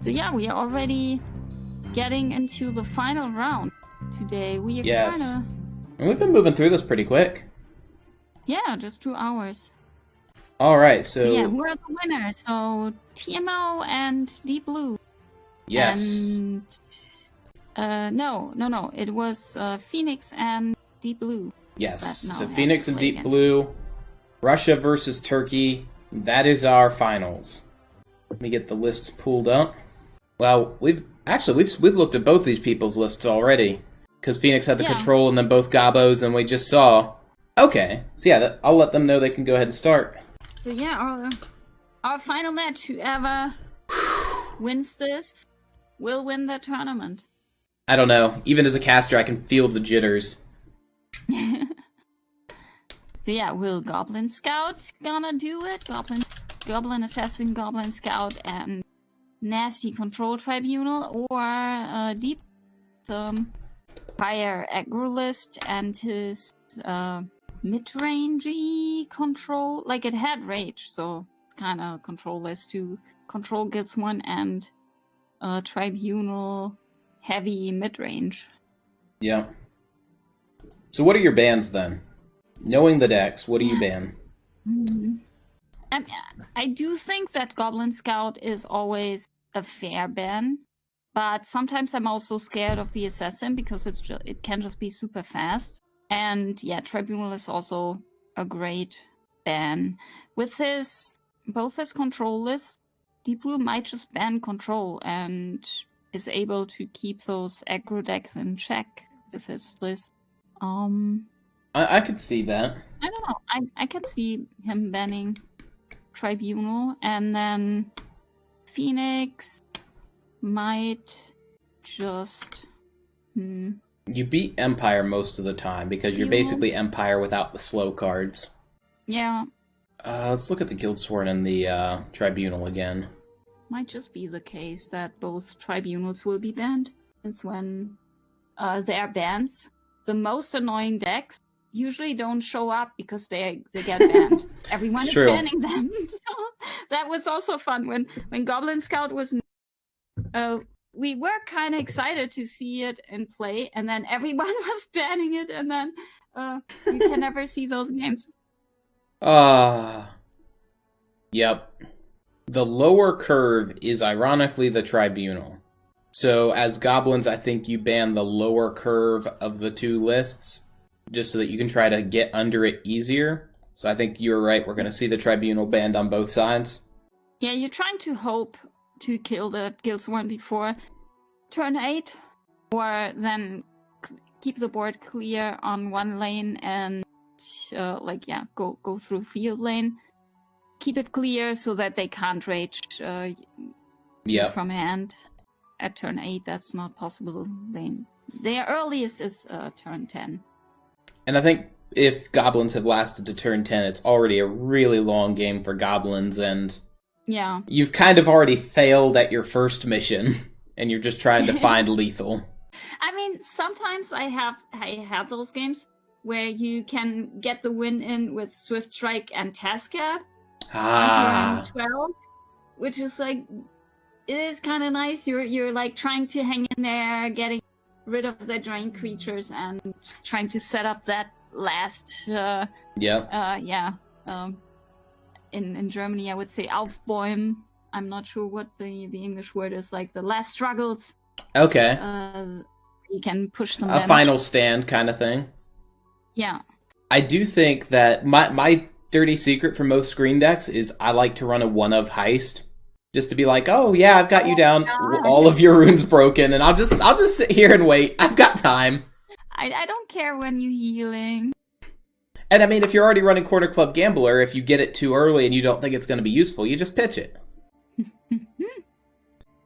So yeah, we are already getting into the final round today. We are Yes. kind And we've been moving through this pretty quick. yeah, just 2 hours. Alright, So yeah, so... who are the winners? So TMO and Deep Blue. Yes. And no. It was Phoenix and Deep Blue. Yes. That now So have Phoenix to and play Deep against. Blue, Russia versus Turkey. That is our finals. Let me get the lists pulled up. Well, we've looked at both these people's lists already. Because Phoenix had the Yeah. control and then both Gabos, and we just saw. Okay. So yeah, I'll let them know they can go ahead and start. So yeah, our final match, whoever wins this will win the tournament. I don't know. Even as a caster, I can feel the jitters. So yeah, will Goblin Scout gonna do it? Goblin Assassin, Goblin Scout, and Nasty Control Tribunal, or Deep Fire Aggro List and his mid-rangey control. Like, it had rage, so it's kind of control list too. Control gets one, and Tribunal heavy mid-range. Yeah. So what are your bans then? Knowing the decks, what do you ban? I do think that Goblin Scout is always a fair ban, but sometimes I'm also scared of the Assassin because it can just be super fast. And yeah, Tribunal is also a great ban. With both his control list, Deep Blue might just ban control and is able to keep those aggro decks in check with his list. I could see that. I don't know. I can see him banning Tribunal, and then Phoenix might just... You beat Empire most of the time because you're basically Empire without the slow cards. Yeah. Let's look at the Guildsworn and the Tribunal again. Might just be the case that both Tribunals will be banned. Since when there are bans, the most annoying decks usually don't show up because they get banned. Everyone is banning them. So that was also fun when Goblin Scout was... we were kind of excited to see it in play, and then everyone was banning it, and then you can never see those games. Yep. The lower curve is ironically the Tribunal. So as Goblins, I think you ban the lower curve of the two lists, just so that you can try to get under it easier. So I think you're right, we're going to see the Tribunal banned on both sides. Yeah, you're trying to hope to kill the Guildsworn before turn 8, or then keep the board clear on one lane and go through field lane. Keep it clear so that they can't rage from hand at turn 8. That's not possible. Their earliest is turn 10. And I think if Goblins have lasted to turn 10, it's already a really long game for Goblins, and yeah, you've kind of already failed at your first mission, and you're just trying to find lethal. I mean, sometimes I have those games where you can get the win in with Swift Strike and Tascad on turn 12, which is like, it is kind of nice. You're like trying to hang in there, getting rid of the drain creatures and trying to set up that last in Germany I would say Aufbäumen. I'm not sure what the English word is, like the last struggles. Okay. You can push some damage. Final stand kind of thing. Yeah. I do think that my dirty secret for most screen decks is I like to run a one of heist. Just to be like, oh yeah, I've got you down, all of your runes broken, and I'll just sit here and wait. I've got time. I don't care when you're healing. And I mean, if you're already running Corner Club Gambler, if you get it too early and you don't think it's going to be useful, you just pitch it.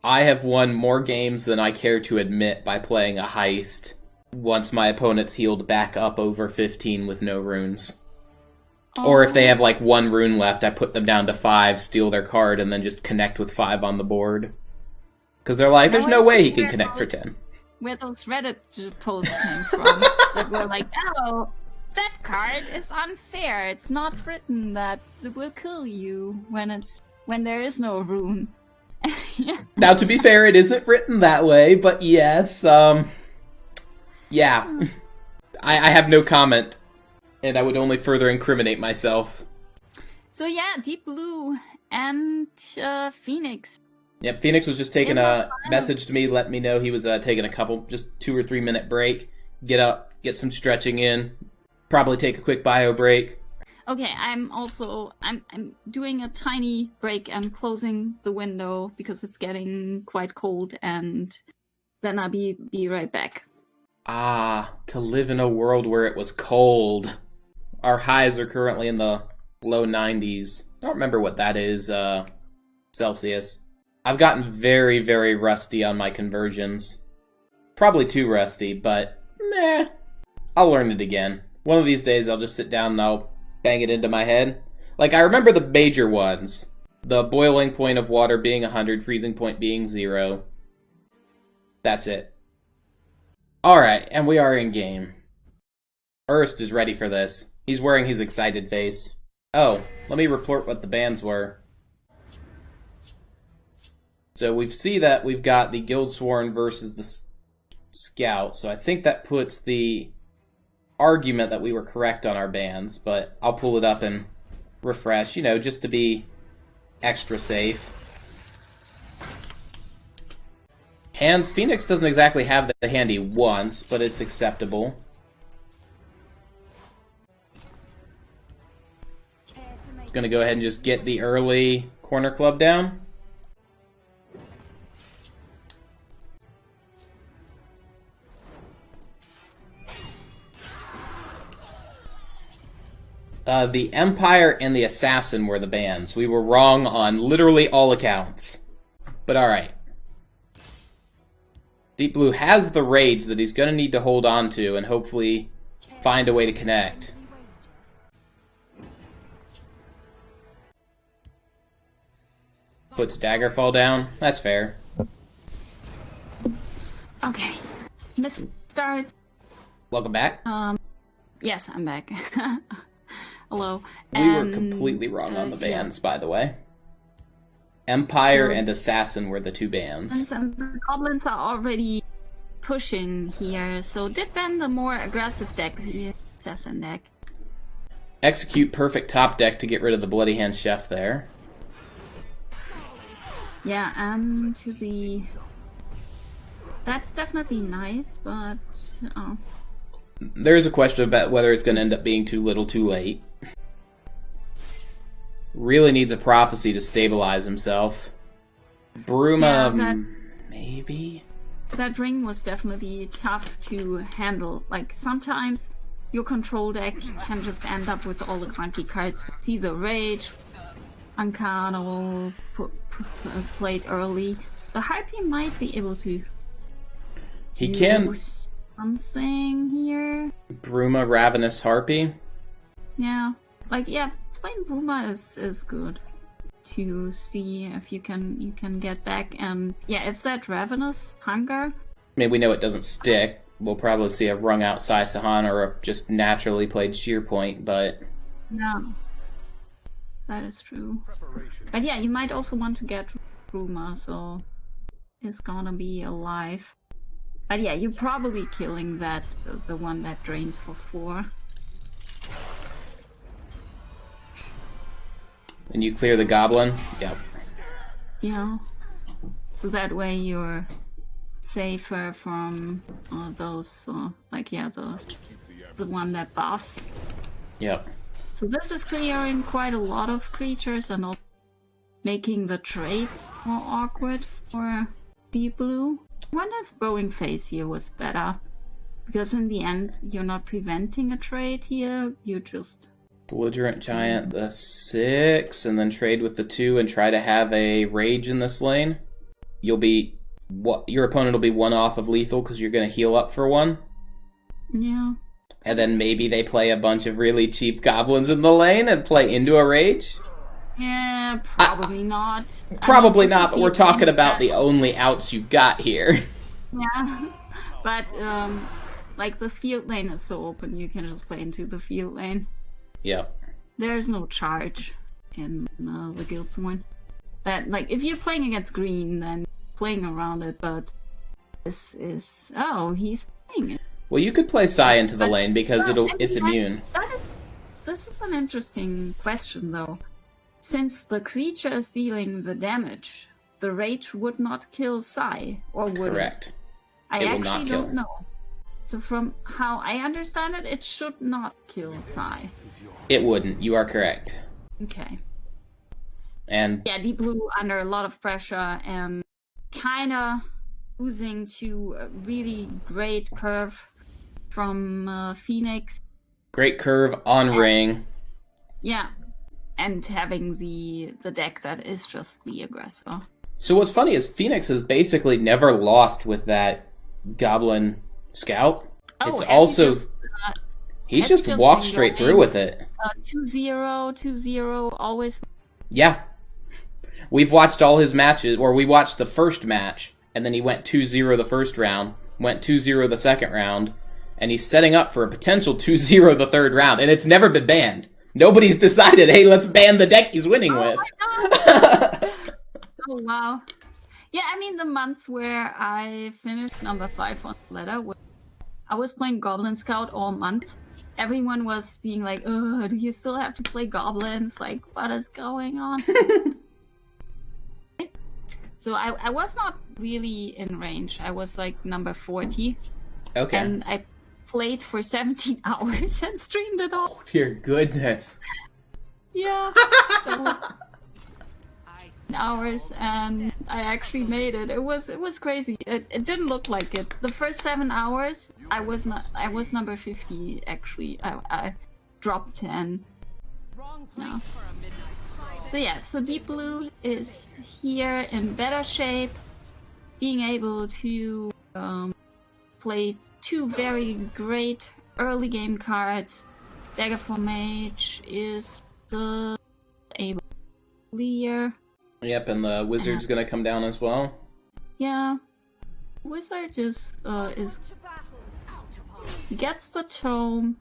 I have won more games than I care to admit by playing a heist once my opponent's healed back up over 15 with no runes. Or if they have like one rune left, I put them down to 5, steal their card, and then just connect with 5 on the board. Because they're like, there's no way he can connect for 10. Where those Reddit posts came from. That were like, oh, that card is unfair. It's not written that it will kill you when there is no rune. Yeah. Now, to be fair, it isn't written that way, but yes, yeah. I have no comment, and I would only further incriminate myself. So yeah, Deep Blue and Phoenix. Yep, Phoenix was just taking message to me, let me know he was taking a couple, just 2 or 3 minute break. Get up, get some stretching in, probably take a quick bio break. Okay, I'm doing a tiny break. I'm closing the window because it's getting quite cold, and then I'll be right back. Ah, to live in a world where it was cold. Our highs are currently in the low 90s. I don't remember what that is, Celsius. I've gotten very, very rusty on my conversions. Probably too rusty, but meh. I'll learn it again. One of these days I'll just sit down and I'll bang it into my head. Like, I remember the major ones. The boiling point of water being 100, freezing point being 0. That's it. Alright, and we are in game. Ernst is ready for this. He's wearing his excited face. Oh, let me report what the bans were. So we see that we've got the Guildsworn versus the Scout, so I think that puts the argument that we were correct on our bans, but I'll pull it up and refresh, you know, just to be extra safe. Hands, Phoenix doesn't exactly have the hand he wants, but it's acceptable. Gonna go ahead and just get the early corner club down. The Empire and the Assassin were the bans. We were wrong on literally all accounts. But alright. Deep Blue has the rage that he's going to need to hold on to and hopefully find a way to connect. Puts Daggerfall down. That's fair. Okay. Miss starts. Welcome back. Yes, I'm back. Hello. We were completely wrong on the bans, by the way. Empire and Assassin were the 2 bans. And the goblins are already pushing here, so did ban the more aggressive deck, the Assassin deck. Execute perfect top deck to get rid of the Bloody Hand Chef there. Yeah, to the... That's definitely nice, but... There's a question about whether it's going to end up being too little too late. Really needs a prophecy to stabilize himself. Bruma, yeah, maybe? That ring was definitely tough to handle. Like, sometimes your control deck can just end up with all the clunky cards. See the Rage, Ancano, played early. The Harpy might be able to do something here. Bruma, Ravenous Harpy? Yeah. Like, yeah, playing Bruma is good to see if you can get back. And yeah, it's that Ravenous Hunger. I mean, we know it doesn't stick. We'll probably see a rung out Sai Sahan or a just naturally played Sheer Point, but... No. That is true. But yeah, you might also want to get Bruma, so it's gonna be alive. But yeah, you're probably killing that, the one that drains for 4. And you clear the goblin? Yep. Yeah. So that way you're safer from those, like, yeah, the one that buffs. Yep. So this is clearing quite a lot of creatures and also making the trades more awkward for Deep Blue. I wonder if going face here was better. Because in the end, you're not preventing a trade here, you just... Belligerent Giant the 6, and then trade with the 2 and try to have a Rage in this lane. You'll be... your opponent will be 1 off of lethal because you're going to heal up for 1. Yeah. And then maybe they play a bunch of really cheap goblins in the lane and play into a Rage? Yeah, probably not. Probably not, but we're talking about the only outs you got here. Yeah, but like the field lane is so open, you can just play into the field lane. Yep. There's no charge in the Guildsworn. That, like, if you're playing against green, then playing around it, but this is... Oh, he's playing it. Well, you could play Psy into the lane because Well, it's immune. This is an interesting question, though. Since the creature is dealing the damage, the rage would not kill Psy, or would Correct. it? I It will actually not kill. don't know. So from how I understand it, it should not kill Psy. It wouldn't. You are correct. Okay. And yeah, Deep Blue under a lot of pressure and kind of losing to a really great curve from Phoenix. Great curve on ring. Yeah, and having the deck that is just the aggressor. So what's funny is Phoenix has basically never lost with that Goblin Scout. It's also he's just walked straight through with it. 2-0, 2-0, always. Yeah. We've watched all his matches, or we watched the first match, and then he went 2-0 the first round, went 2-0 the second round, and he's setting up for a potential 2-0 the third round, and it's never been banned. Nobody's decided, hey, let's ban the deck he's winning with. Oh, wow. Yeah, I mean, the month where I finished number 5 on the ladder, I was playing Goblin Scout all month. Everyone was being like, oh, do you still have to play Goblins? Like, what is going on? So I was not really in range. I was like number 40. Okay. And I played for 17 hours and streamed it all. Oh, dear goodness. Yeah. So, hours, and I actually made it. It was crazy. It didn't look like it. The first 7 hours, I was number 50 actually. I dropped 10. No. So yeah, so Deep Blue is here in better shape, being able to play 2 very great early game cards. Daggerfall Mage is able to clear. Yep, and the Wizard's gonna come down as well. Yeah, Wizard just gets the tome.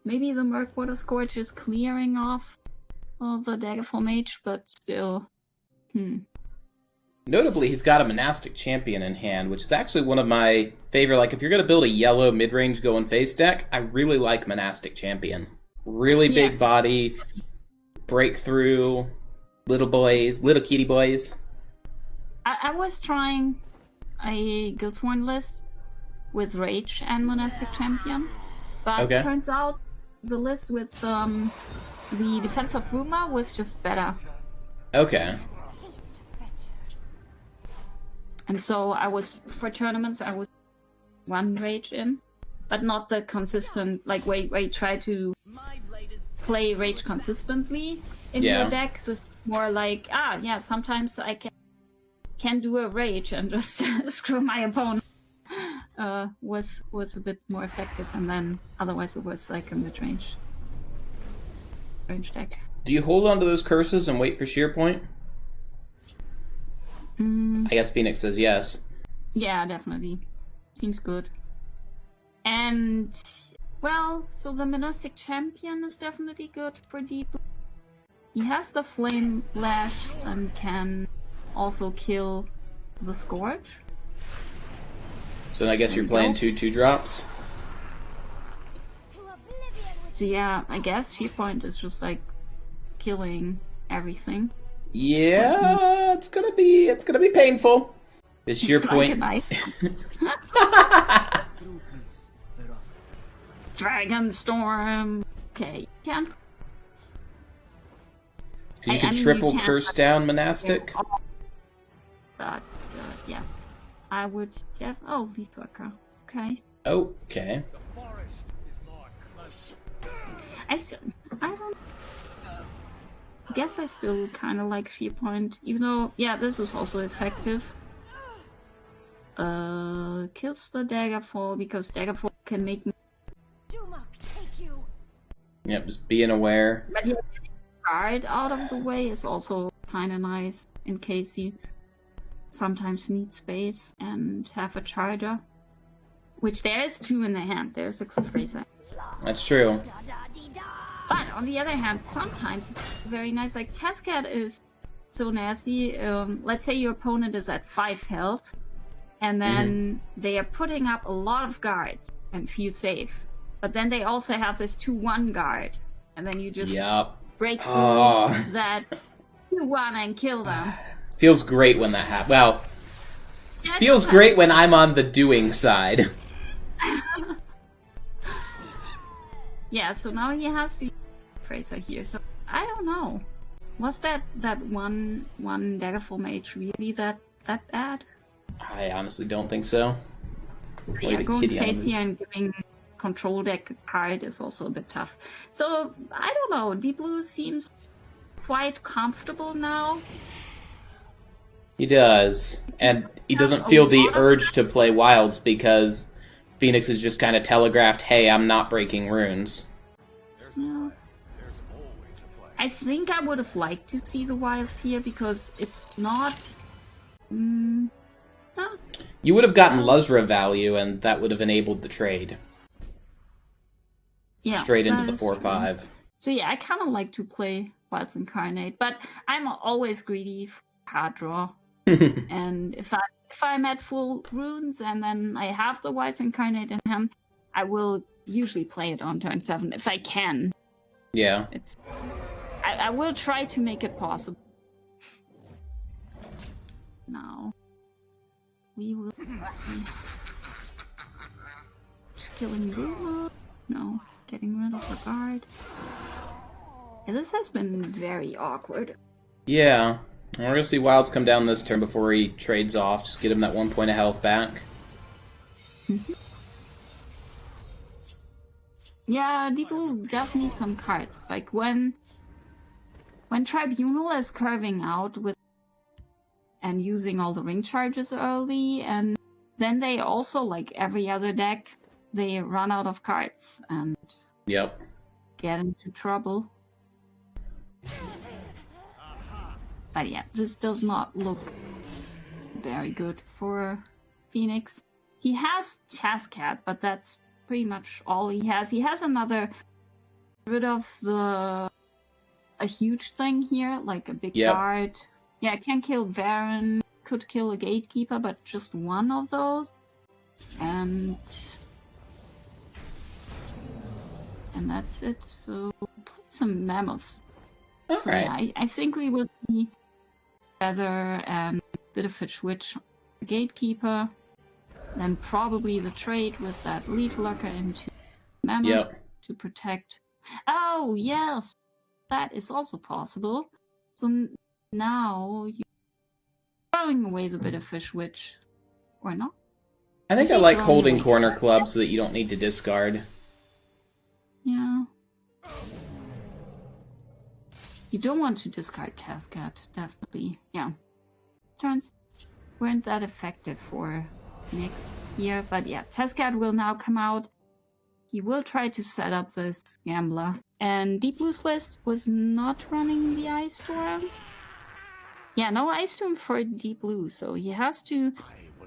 Maybe the Murkwater Scourge is clearing off the Daggerfall Mage, but still. Notably, he's got a Monastic Champion in hand, which is actually one of my favorite. Like, if you're gonna build a yellow mid-range going face deck, I really like Monastic Champion. Really big body, breakthrough, little boys, little kitty boys. I was trying a Guildsworn list with Rage and Monastic Champion, but it turns out the list with the Defense of Rumor was just better. Okay. And so I was, for tournaments, I was one Rage in, but not the consistent, like where you try to play Rage consistently in your deck. So it's more like, sometimes I can do a Rage and just screw my opponent. Was a bit more effective, and then otherwise it was like a mid-range deck. Do you hold on to those curses and wait for sheer point? I guess Phoenix says yes. Yeah, definitely. Seems good. And, well, so the Monastic Champion is definitely good for Deep. He has the Flame Lash and can also kill the Scourge. So I guess you're playing 2/2 drops? So yeah, I guess Sheer Point is just like killing everything. Yeah, it's gonna be painful. This Sheer Point. Like Dragon Storm. Okay, can. You can triple curse down Monastic. But yeah, I would leaf worker. Okay. Okay. I guess I still kind of like Sheer Point, even though, yeah, this is also effective. Kills the Daggerfall, because Daggerfall can make me... Yep, just being aware. But yeah, guard out of the way is also kind of nice, in case you sometimes need space and have a charger. Which there is 2 in the hand, there's a Fraser. That's true. But on the other hand, sometimes it's very nice. Like Tezcat is so nasty. Let's say your opponent is at 5 health, and then they are putting up a lot of guards and feel safe. But then they also have this 2-1 guard, and then you just break through that 2-1 and kill them. Feels great when that happens. Well, Yeah, feels great when I'm on the doing side. Yeah, so now he has to use Fraser here. So I don't know. Was that one Daggerful Mage really that bad? I honestly don't think so. Yeah, going face here and giving control deck a card is also a bit tough. So I don't know. Deep Blue seems quite comfortable now. He does, and he doesn't feel the urge to play Wilds because Phoenix has just kind of telegraphed, "Hey, I'm not breaking runes." Yeah. I think I would have liked to see the Wilds here because it's not. You would have gotten Luzra value, and that would have enabled the trade. Yeah, straight into the 4/5. So yeah, I kind of like to play Wilds Incarnate, but I'm always greedy for card draw. And if I'm at full runes and then I have the Wilds Incarnate in hand, I will usually play it on turn 7 if I can. Yeah. I will try to make it possible. Now we will be just killing Ruma. No, getting rid of the guard. Yeah, this has been very awkward. Yeah. We're going to see Wilds come down this turn before he trades off. Just get him that 1 point of health back. Yeah, Deep Blue does need some cards. Like when Tribunal is curving out with and using all the ring charges early, and then they also, like every other deck, they run out of cards and get into trouble. But yeah, this does not look very good for Phoenix. He has Taskcat, but that's pretty much all he has. He has another rid of a huge thing here, like a big guard. Yeah, can kill Varen, could kill a Gatekeeper, but just one of those. And that's it. So some mammoths. So yeah, I think we will see Feather and bit of a Witch Gatekeeper. Then probably the trade with that Leaf Locker into Mammoth to protect. Oh, yes! That is also possible. So now you're throwing away the bit of Fish Witch. Or not? I think I like holding Corner Club so that you don't need to discard. Yeah. You don't want to discard Taskcat, definitely. Yeah. Turns weren't that effective for next year, but yeah, Taskcat will now come out. He will try to set up this Gambler. And Deep Blue's list was not running the Ice Storm. Yeah, no Ice Storm for Deep Blue, so he has to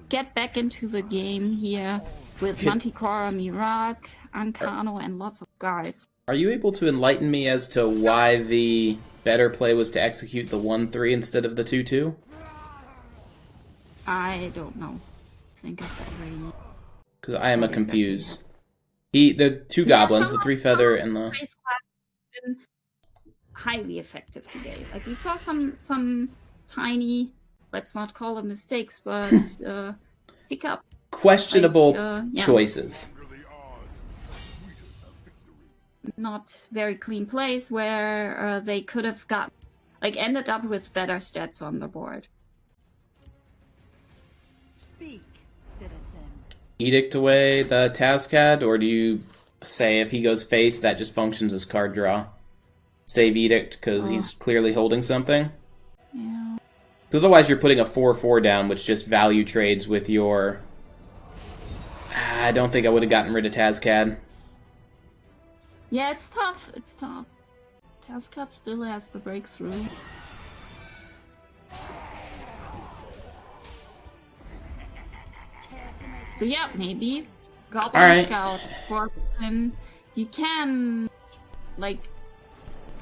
get back into the game here with Manticore, Mirak, Ancano, and lots of guards. Are you able to enlighten me as to why the better play was to execute the 1/3 instead of the 2/2? I don't know. Think of that really. Because I am confused. The 2 goblins, the 3 feather, and the trades have been highly effective today. Like we saw some tiny, let's not call them mistakes, but hiccup. Questionable choices. Not very clean plays where they could have ended up with better stats on the board. Speak, citizen. Edict away the Taskcat, or do you say if he goes face, that just functions as card draw? Save Edict because he's clearly holding something? Yeah. Otherwise you're putting a 4/4 down, which just value trades with your... I don't think I would have gotten rid of Taskcat. Yeah, it's tough. It's tough. Taskcat still has the breakthrough. So yeah, maybe Goblin Scout for him. You can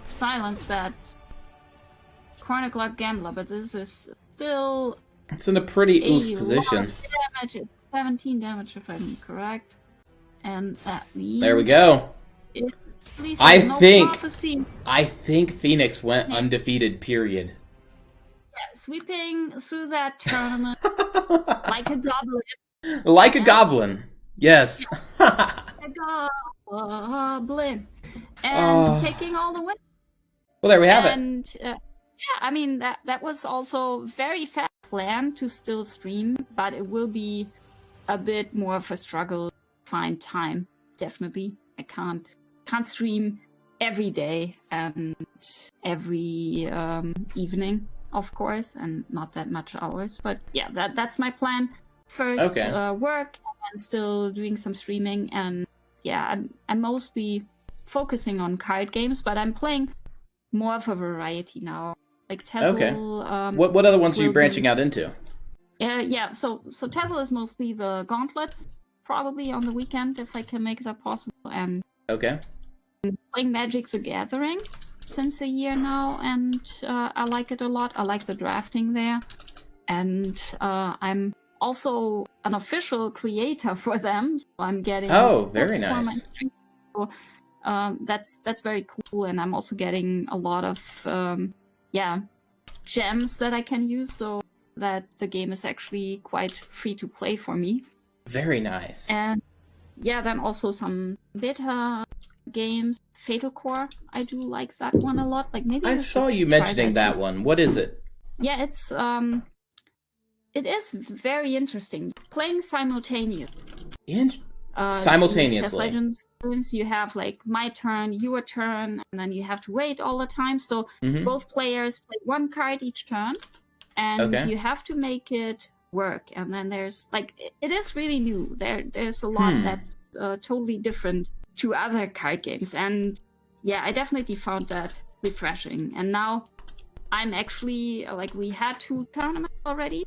silence that Chronicle Gambler, but this is still It's in a pretty a oof lot position. of damage. It's 17 damage if I'm correct. And that means... There we go. I I think Phoenix went undefeated, period. Yeah, sweeping through that tournament like a goblin. Like a goblin. Yes. Like a goblin. And taking all the wins. Well, there we have it. And yeah, I mean, that was also very fast plan to still stream, but it will be a bit more of a struggle to find time. Definitely. I can't stream every day and every evening, of course, and not that much hours. But yeah, that's my plan. First work and still doing some streaming, and yeah, I'm mostly focusing on card games, but I'm playing more of a variety now. Like Tesla. Okay. What other ones are you branching out into? Yeah. So Tesla is mostly the gauntlets, probably on the weekend if I can make that possible, and okay. I'm playing Magic: The Gathering since a year now, and I like it a lot. I like the drafting there, and I'm also an official creator for them. So I'm getting very nice. So, that's very cool, and I'm also getting a lot of gems that I can use, so that the game is actually quite free to play for me. Very nice. And yeah, then also some beta games. Fatal Core, I do like that one a lot. Like maybe I saw you mentioning that one. What is it? Yeah, it is very interesting. Playing simultaneously. Simultaneously. Test Legends games, you have like my turn, your turn, and then you have to wait all the time. So both players play one card each turn, and you have to make it work. And then there's like it is really new. There's a lot that's totally different to other card games, and yeah, I definitely found that refreshing. And now I'm actually like we had 2 tournaments already.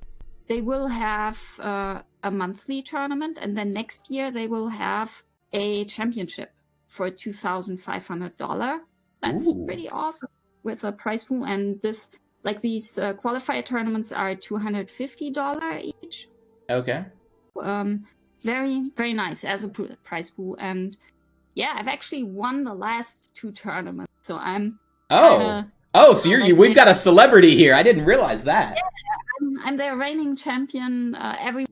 They will have a monthly tournament, and then next year they will have a championship for $2,500. That's pretty awesome with a prize pool. And this, like these qualifier tournaments are $250 each. Okay. Very, very nice as a prize pool. And yeah, I've actually won the last 2 tournaments, so I'm so we've got a celebrity here. I didn't realize that. Yeah, I'm the reigning champion. Every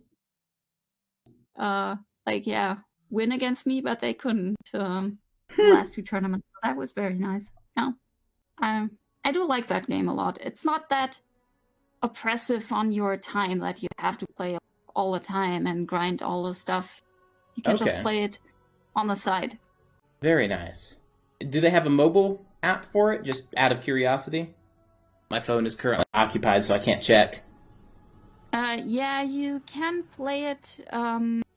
win against me, but they couldn't. The last 2 tournaments. So that was very nice. Yeah, I do like that game a lot. It's not that oppressive on your time that you have to play all the time and grind all the stuff. You can just play it on the side. Very nice. Do they have a mobile app for it? Just out of curiosity. My phone is currently occupied, so I can't check. Yeah, you can play it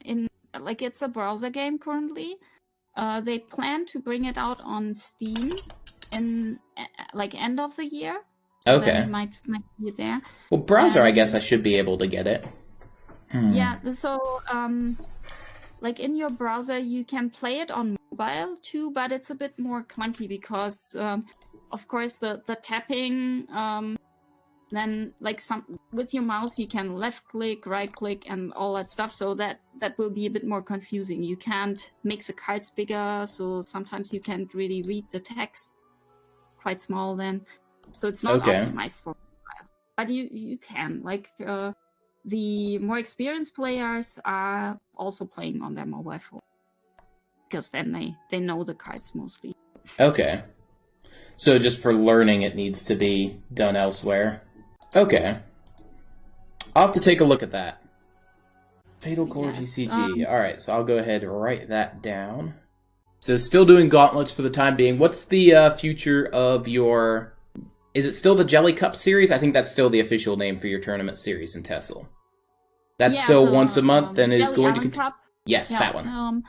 in like it's a browser game currently. They plan to bring it out on Steam in like end of the year. So then you might see it there. Well, browser, I guess I should be able to get it. Yeah, so like in your browser, you can play it on mobile too, but it's a bit more clunky because, of course, the tapping. Then, like with your mouse, you can left click, right click, and all that stuff. So that will be a bit more confusing. You can't make the cards bigger, so sometimes you can't really read the text. Quite small then, so it's not optimized for mobile. But you can like. The more experienced players are also playing on their mobile phone because then they know the cards mostly. Okay. So just for learning, it needs to be done elsewhere. Okay. I'll have to take a look at that. Fatal Core TCG. Alright, so I'll go ahead and write that down. So still doing gauntlets for the time being. What's the future of your... Is it still the Jelly Cup series? I think that's still the official name for your tournament series in Tessel. That's still once a month and is going to... Cup. Yes, that one.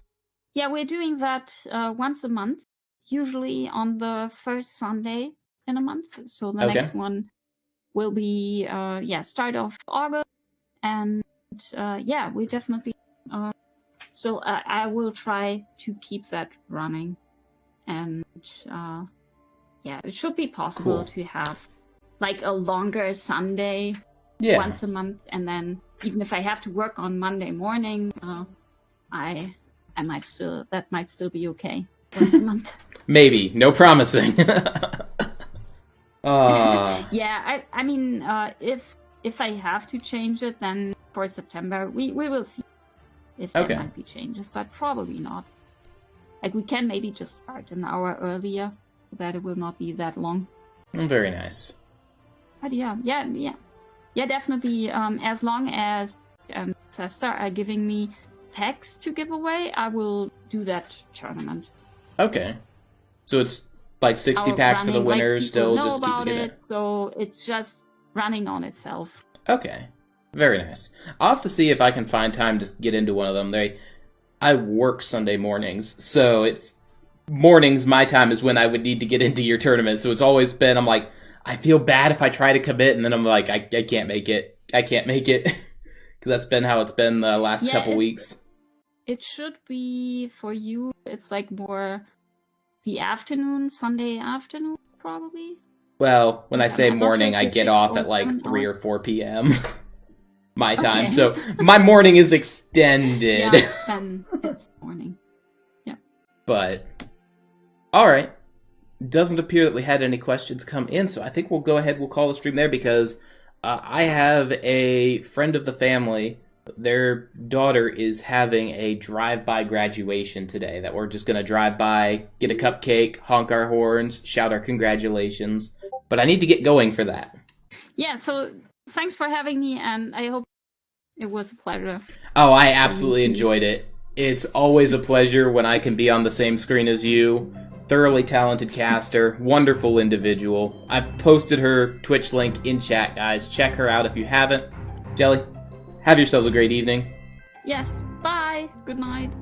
Yeah, we're doing that once a month, usually on the first Sunday in a month. So the next one will be, start of August. And we definitely still... I will try to keep that running. And it should be possible to have like a longer Sunday once a month, and then even if I have to work on Monday morning, I might still be okay once a month. Maybe, no promising. Yeah, I mean, if I have to change it, then for September we will see if there might be changes, but probably not. Like, we can maybe just start an hour earlier, so that it will not be that long. Very nice. But yeah, definitely. As long as Cesta are giving me packs to give away, I will do that tournament. Okay, so it's like 60 packs for the winners. Still, know just about keeping it, so it's just running on itself. Okay, very nice. I'll have to see if I can find time to get into one of them. I work Sunday mornings, so mornings my time is when I would need to get into your tournament. So it's always been, I'm like, I feel bad if I try to commit, and then I'm like, I can't make it. I can't make it. Because that's been how it's been the last couple weeks. It should be, for you, it's like more the afternoon, Sunday afternoon, probably? Well, when I say morning, sure I get off at like 3 or 4 p.m. my time, so my morning is extended. Yeah, then it's morning. Yeah. But, alright. Doesn't appear that we had any questions come in, so I think we'll go ahead, we'll call the stream there, because I have a friend of the family. Their daughter is having a drive-by graduation today, that we're just going to drive by, get a cupcake, honk our horns, shout our congratulations. But I need to get going for that. Yeah, so thanks for having me, and I hope it was a pleasure. Oh, I absolutely enjoyed it. It's always a pleasure when I can be on the same screen as you. Thoroughly talented caster, wonderful individual. I posted her Twitch link in chat, guys. Check her out if you haven't. Jelly, have yourselves a great evening. Yes, bye. Good night.